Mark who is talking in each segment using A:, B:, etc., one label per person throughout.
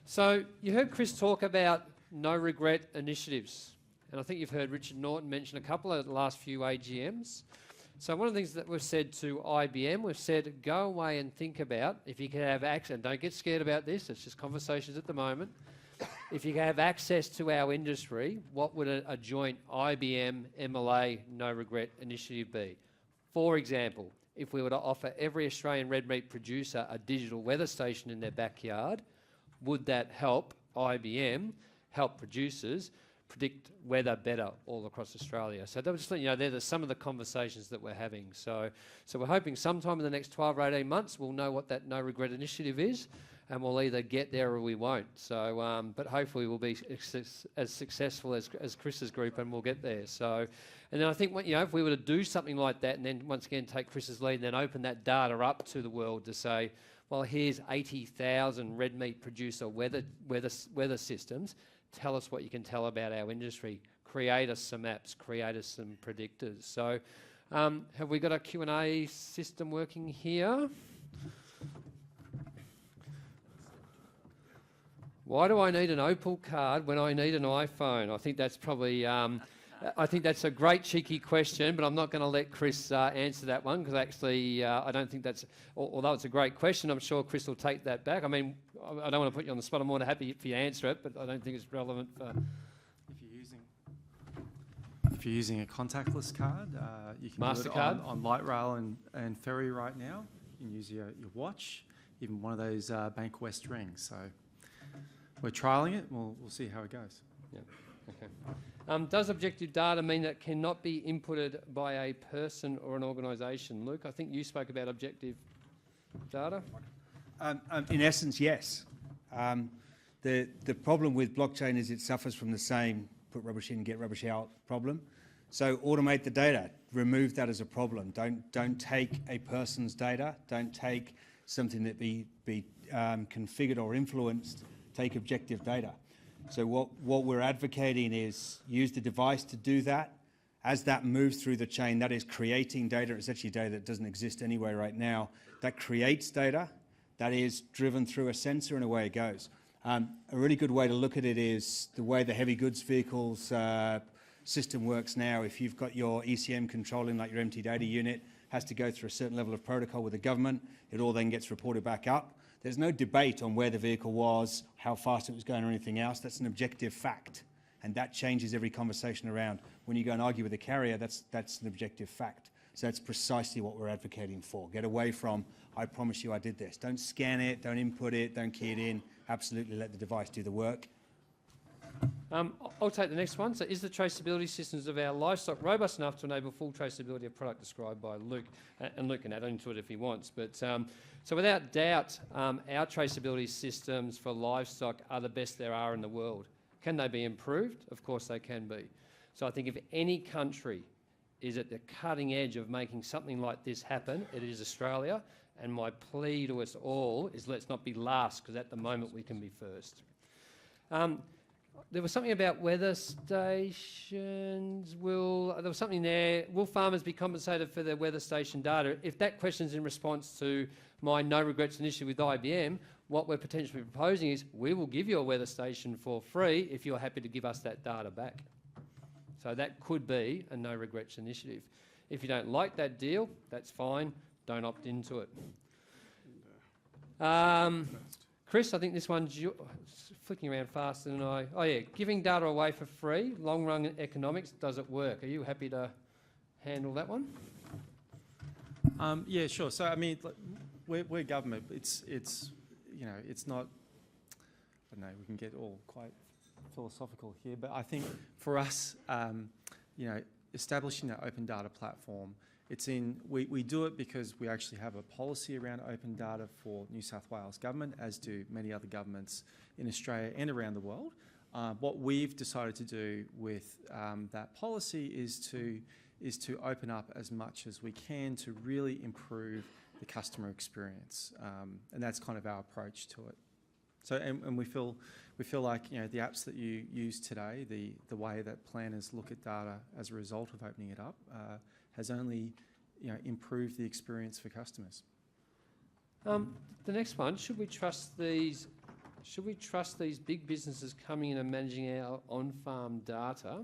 A: So you heard Chris talk about no regret initiatives, and I think you've heard Richard Norton mention a couple of the last few AGMs. So one of the things that we've said to IBM, we've said go away and think about if you can have access, and don't get scared about this, it's just conversations at the moment. If you can have access to our industry, what would a joint IBM MLA no regret initiative be? For example, if we were to offer every Australian red meat producer a digital weather station in their backyard, would that help IBM, help producers predict weather better all across Australia? So that was just, they're some of the conversations that we're having. So we're hoping sometime in the next 12 or 18 months we'll know what that no regret initiative is, and we'll either get there or we won't. So, but hopefully we'll be as successful as Chris's group, and we'll get there. So, and then I think if we were to do something like that, and then once again take Chris's lead, and then open that data up to the world to say, well, here's 80,000 red meat producer weather systems. Tell us what you can tell about our industry. Create us some apps. Create us some predictors. So, have we got a Q&A system working here? Why do I need an Opal card when I need an iPhone? I think that's probably... I think that's a great cheeky question, but I'm not going to let Chris answer that one, because actually I don't think that's... Although it's a great question, I'm sure Chris will take that back. I mean, I don't want to put you on the spot. I'm more than happy if you answer it, but I don't think it's relevant for...
B: If you're using a contactless card, you can do it on light rail and ferry right now. You can use your watch, even one of those Bank West rings. So we're trialling it. We'll see how it goes.
A: Yeah. Okay. Does objective data mean that it cannot be inputted by a person or an organisation? Luke, I think you spoke about objective data.
C: In essence, yes. The problem with blockchain is it suffers from the same put rubbish in, get rubbish out problem. So automate the data. Remove that as a problem. Don't take a person's data. Don't take something that be configured or influenced. Take objective data. So what we're advocating is use the device to do that. As that moves through the chain, that is creating data. It's actually data that doesn't exist anywhere right now. That creates data that is driven through a sensor, and away it goes. A really good way to look at it is the way the heavy goods vehicles system works now. If you've got your ECM controlling, like your empty data unit, has to go through a certain level of protocol with the government. It all then gets reported back up. There's no debate on where the vehicle was, how fast it was going, or anything else. That's an objective fact, and that changes every conversation around. When you go and argue with a carrier, that's an objective fact. So that's precisely what we're advocating for. Get away from, I promise you I did this. Don't scan it, don't input it, don't key it in. Absolutely let the device do the work.
A: I'll take the next one. So is the traceability systems of our livestock robust enough to enable full traceability of product described by Luke? And Luke can add on to it if he wants. But so without doubt, our traceability systems for livestock are the best there are in the world. Can they be improved? Of course they can be. So I think if any country is at the cutting edge of making something like this happen, it is Australia. And my plea to us all is let's not be last, because at the moment we can be first. There was something about weather stations. There was something there. Will farmers be compensated for their weather station data? If that question's in response to my no regrets initiative with IBM, what we're potentially proposing is we will give you a weather station for free if you're happy to give us that data back. So that could be a no regrets initiative. If you don't like that deal, that's fine. Don't opt into it. Chris, I think this one's flicking around faster than I... Oh, yeah. Giving data away for free, long-run economics, does it work? Are you happy to handle that one?
B: Yeah, sure. So, I mean, we're government. It's not... I don't know, we can get all quite philosophical here, but I think for us, establishing that open data platform, we do it because we actually have a policy around open data for New South Wales government, as do many other governments in Australia and around the world. What we've decided to do with that policy is to open up as much as we can to really improve the customer experience, and that's kind of our approach to it. So, and we feel like the apps that you use today, the way that planners look at data as a result of opening it up, has only improved the experience for customers.
A: The next one, should we trust these should we trust these big businesses coming in and managing our on-farm data?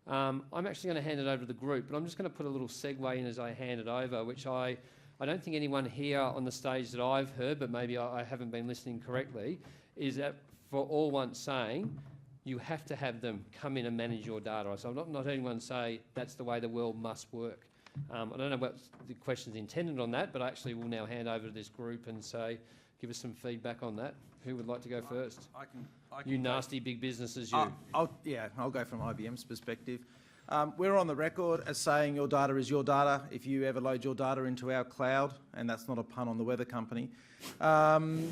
A: I'm actually going to hand it over to the group, but I'm just going to put a little segue in as I hand it over, which I don't think anyone here on the stage that I've heard, but maybe I haven't been listening correctly, is that for all once saying you have to have them come in and manage your data. So I'm not anyone say that's the way the world must work. I don't know what the question's intended on that, but I actually will now hand over to this group and say, give us some feedback on that. Who would like to go first?
D: I can
A: You
D: go.
A: nasty big businesses, you.
D: I'll go from IBM's perspective. We're on the record as saying your data is your data. If you ever load your data into our cloud, and that's not a pun on the weather company, then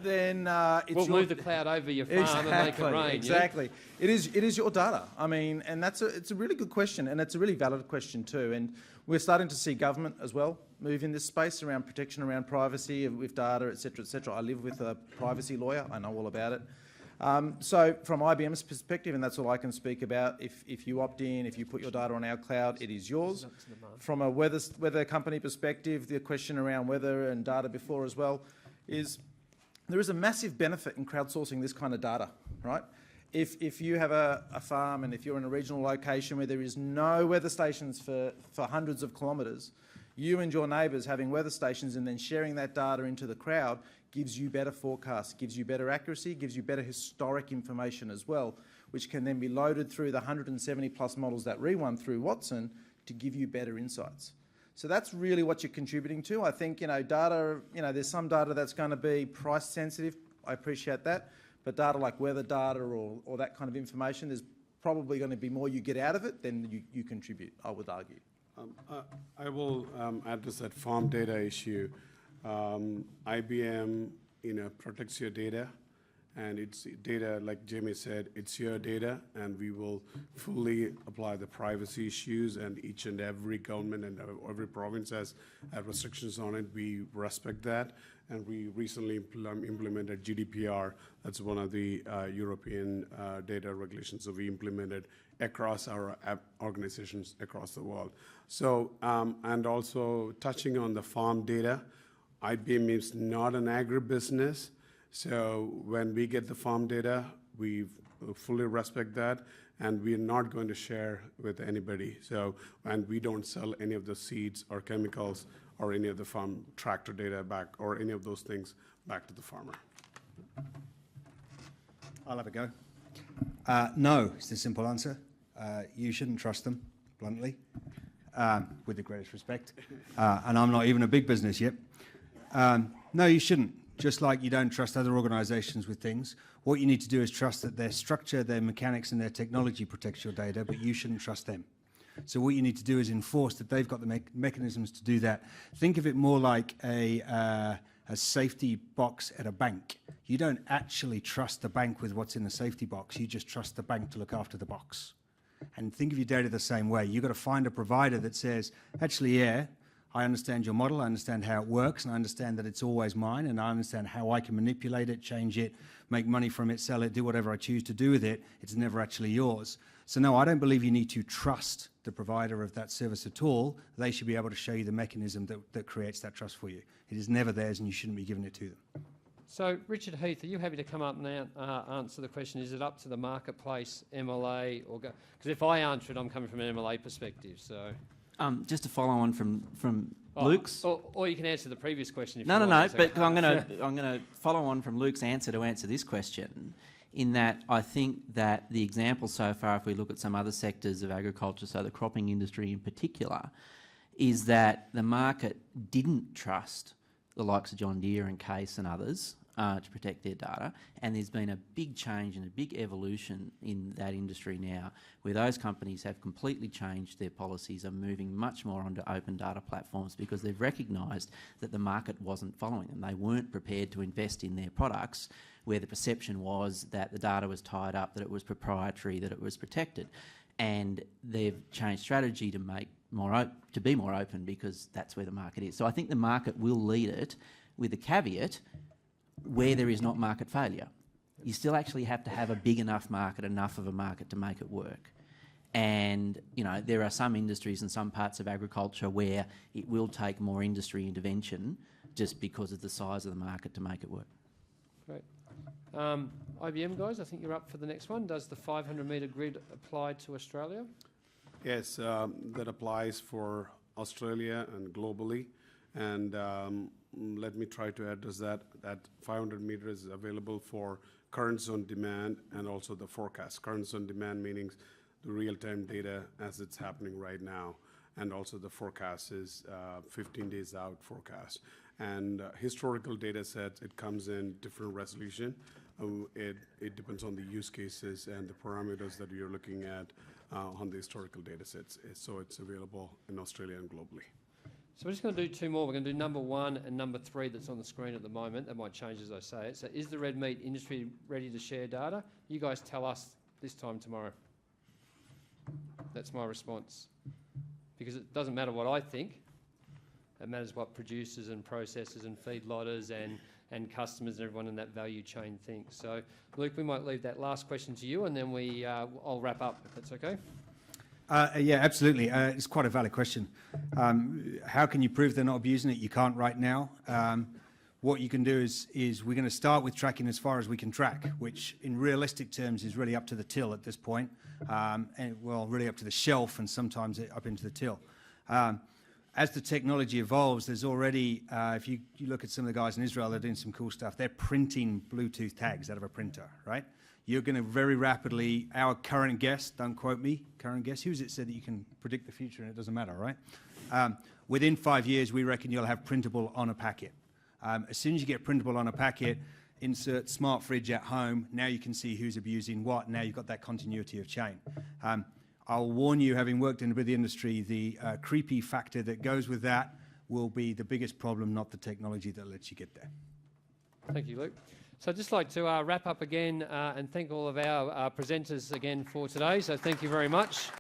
D: it's
A: We'll
D: your...
A: move the cloud over your farm and make it rain.
D: Exactly. It is your data. I mean, and it's a really good question, and it's a really valid question too. And we're starting to see government as well move in this space around protection, around privacy with data, etc., etc. I live with a privacy lawyer. I know all about it. So from IBM's perspective, and that's all I can speak about, if you opt in, if you put your data on our cloud, it is yours. From a weather company perspective, the question around weather and data before as well is there is a massive benefit in crowdsourcing this kind of data, right? If you have a farm and if you're in a regional location where there is no weather stations for hundreds of kilometres, you and your neighbours having weather stations and then sharing that data into the crowd gives you better forecasts, gives you better accuracy, gives you better historic information as well, which can then be loaded through the 170 plus models that we run through Watson to give you better insights. So that's really what you're contributing to. I think, data, there's some data that's going to be price sensitive. I appreciate that. But data like weather data or that kind of information, there's probably going to be more you get out of it than you contribute, I would argue.
E: I will address that farm data issue. IBM, protects your data, and it's data, like Jamie said, it's your data, and we will fully apply the privacy issues, and each and every government and every province has restrictions on it. We respect that, and we recently implemented GDPR. That's one of the European data regulations that we implemented across our organizations across the world. So, and also touching on the farm data, IBM is not an agribusiness. So when we get the farm data, we fully respect that, and we are not going to share with anybody. So, and we don't sell any of the seeds or chemicals or any of the farm tractor data back or any of those things back to the farmer.
C: I'll have a go. No, is the simple answer. You shouldn't trust them, bluntly, with the greatest respect. And I'm not even a big business yet. No, you shouldn't. Just like you don't trust other organisations with things, what you need to do is trust that their structure, their mechanics and their technology protects your data, but you shouldn't trust them. So what you need to do is enforce that they've got the mechanisms to do that. Think of it more like a safety box at a bank. You don't actually trust the bank with what's in the safety box. You just trust the bank to look after the box. And think of your data the same way. You've got to find a provider that says, actually, yeah, I understand your model, I understand how it works, and I understand that it's always mine, and I understand how I can manipulate it, change it, make money from it, sell it, do whatever I choose to do with it. It's never actually yours. So no, I don't believe you need to trust the provider of that service at all. They should be able to show you the mechanism that creates that trust for you. It is never theirs, and you shouldn't be giving it to them.
A: So, Richard Heath, are you happy to come up and answer the question, is it up to the marketplace, MLA, or go? Because if I answer it, I'm coming from an MLA perspective, so...
F: Just to follow on from Luke's.
A: Or you can answer the previous question if
F: No,
A: you
F: no,
A: want.
F: no. But I'm going to follow on from Luke's answer to answer this question. In that, I think that the example so far, if we look at some other sectors of agriculture, so the cropping industry in particular, is that the market didn't trust the likes of John Deere and Case and others to protect their data, and there's been a big change and a big evolution in that industry now, where those companies have completely changed their policies, are moving much more onto open data platforms because they've recognised that the market wasn't following them. They weren't prepared to invest in their products where the perception was that the data was tied up, that it was proprietary, that it was protected. And they've changed strategy to make to be more open because that's where the market is. So I think the market will lead it with the caveat where there is not market failure. You still actually have to have a big enough market, enough of a market to make it work. And, there are some industries and some parts of agriculture where it will take more industry intervention just because of the size of the market to make it work.
A: Great. IBM guys, I think you're up for the next one. Does the 500-metre grid apply to Australia?
E: Yes, that applies for Australia and globally. And let me try to address that. That 500 meters is available for current zone demand and also the forecast. Current zone demand meaning the real-time data as it's happening right now. And also the forecast is 15 days out forecast. And historical data sets, it comes in different resolution. It depends on the use cases and the parameters that you're looking at on the historical data sets. So it's available in Australia and globally.
A: So we're just going to do two more. We're going to do number 1 and number 3 that's on the screen at the moment. That might change as I say it. So is the red meat industry ready to share data? You guys tell us this time tomorrow. That's my response. Because it doesn't matter what I think. It matters what producers and processors and feedlotters and customers and everyone in that value chain thinks. So, Luke, we might leave that last question to you and then I'll wrap up, if that's okay.
C: Yeah, absolutely. It's quite a valid question. How can you prove they're not abusing it? You can't right now. What you can do is we're going to start with tracking as far as we can track, which in realistic terms is really up to the till at this point, and well, really up to the shelf and sometimes up into the till. As the technology evolves, there's already, if you look at some of the guys in Israel, they're doing some cool stuff. They're printing Bluetooth tags out of a printer, right? You're going to very rapidly, our current guess, don't quote me, current guess, who's it said that you can predict the future and it doesn't matter, right? Within 5 years, we reckon you'll have printable on a packet. As soon as you get printable on a packet, insert smart fridge at home, now you can see who's abusing what, now you've got that continuity of chain. I'll warn you, having worked in a bit of the industry, the creepy factor that goes with that will be the biggest problem, not the technology that lets you get there.
A: Thank you, Luke. So I'd just like to wrap up again and thank all of our presenters again for today. So thank you very much.